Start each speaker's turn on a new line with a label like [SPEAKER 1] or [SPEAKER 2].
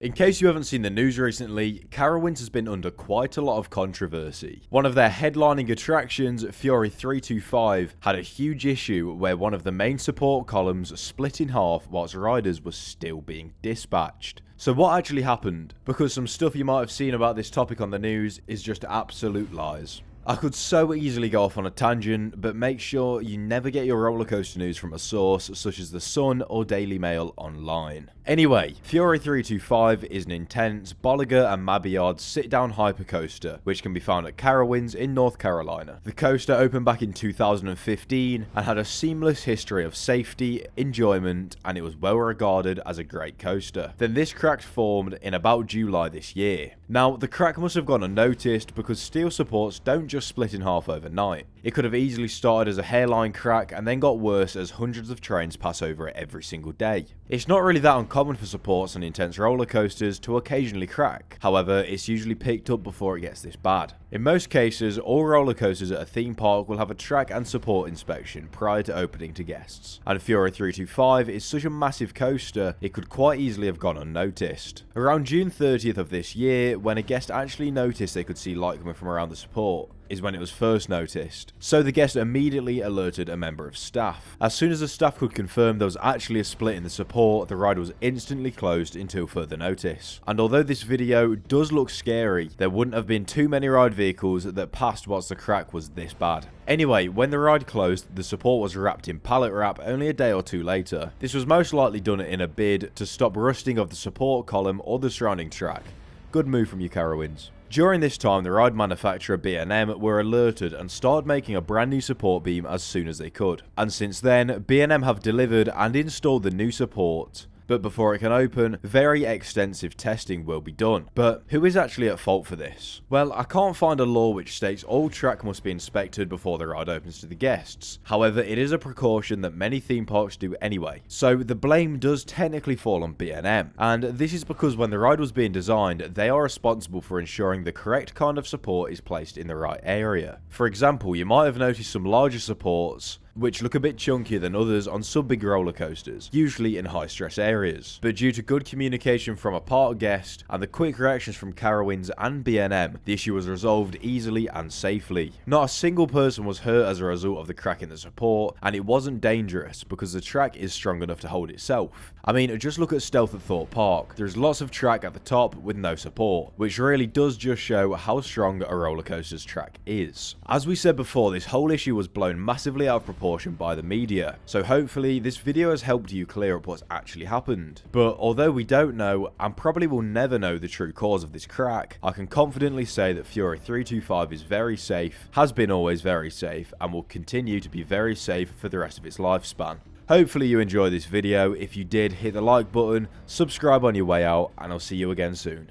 [SPEAKER 1] In case you haven't seen the news recently, Carowinds has been under quite a lot of controversy. One of their headlining attractions, Fury 325, had a huge issue where one of the main support columns split in half whilst riders were still being dispatched. So what actually happened? Because some stuff you might have seen about this topic on the news is just absolute lies. I could so easily go off on a tangent, but make sure you never get your rollercoaster news from a source such as The Sun or Daily Mail online. Anyway, Fury 325 is an intense Bolliger and Mabillard sit-down hypercoaster, which can be found at Carowinds in North Carolina. The coaster opened back in 2015 and had a seamless history of safety, enjoyment, and it was well regarded as a great coaster. Then this crack formed in about July this year. Now, the crack must have gone unnoticed because steel supports don't just split in half overnight. It could have easily started as a hairline crack and then got worse as hundreds of trains pass over it every single day. It's not really that uncommon for supports on intense roller coasters to occasionally crack. However, it's usually picked up before it gets this bad. In most cases, all roller coasters at a theme park will have a track and support inspection prior to opening to guests. And Fury 325 is such a massive coaster, it could quite easily have gone unnoticed. Around June 30th of this year, when a guest actually noticed they could see light coming from around the support, is when it was first noticed. So the guest immediately alerted a member of staff. As soon as the staff could confirm there was actually a split in the support, the ride was instantly closed until further notice. And although this video does look scary, there wouldn't have been too many ride vehicles that passed whilst the crack was this bad. Anyway, when the ride closed, the support was wrapped in pallet wrap only a day or two later. This was most likely done in a bid to stop rusting of the support column or the surrounding track. Good move from you, Carowinds. During this time, the ride manufacturer B&M were alerted and started making a brand new support beam as soon as they could. And since then, B&M have delivered and installed the new support. But before it can open, very extensive testing will be done. But who is actually at fault for this? Well, I can't find a law which states all track must be inspected before the ride opens to the guests. However, it is a precaution that many theme parks do anyway. So the blame does technically fall on B&M. And this is because when the ride was being designed, they are responsible for ensuring the correct kind of support is placed in the right area. For example, you might have noticed some larger supports which look a bit chunkier than others on some big roller coasters, usually in high stress areas. But due to good communication from a park guest and the quick reactions from Carowinds and B&M, the issue was resolved easily and safely. Not a single person was hurt as a result of the crack in the support, and it wasn't dangerous because the track is strong enough to hold itself. I mean, just look at Stealth at Thorpe Park. There's lots of track at the top with no support, which really does just show how strong a roller coaster's track is. As we said before, this whole issue was blown massively out of proportion by the media, so hopefully this video has helped you clear up what's actually happened. But although we don't know, and probably will never know the true cause of this crack, I can confidently say that Fury 325 is very safe, has been always very safe, and will continue to be very safe for the rest of its lifespan. Hopefully you enjoyed this video. If you did, hit the like button, subscribe on your way out, and I'll see you again soon.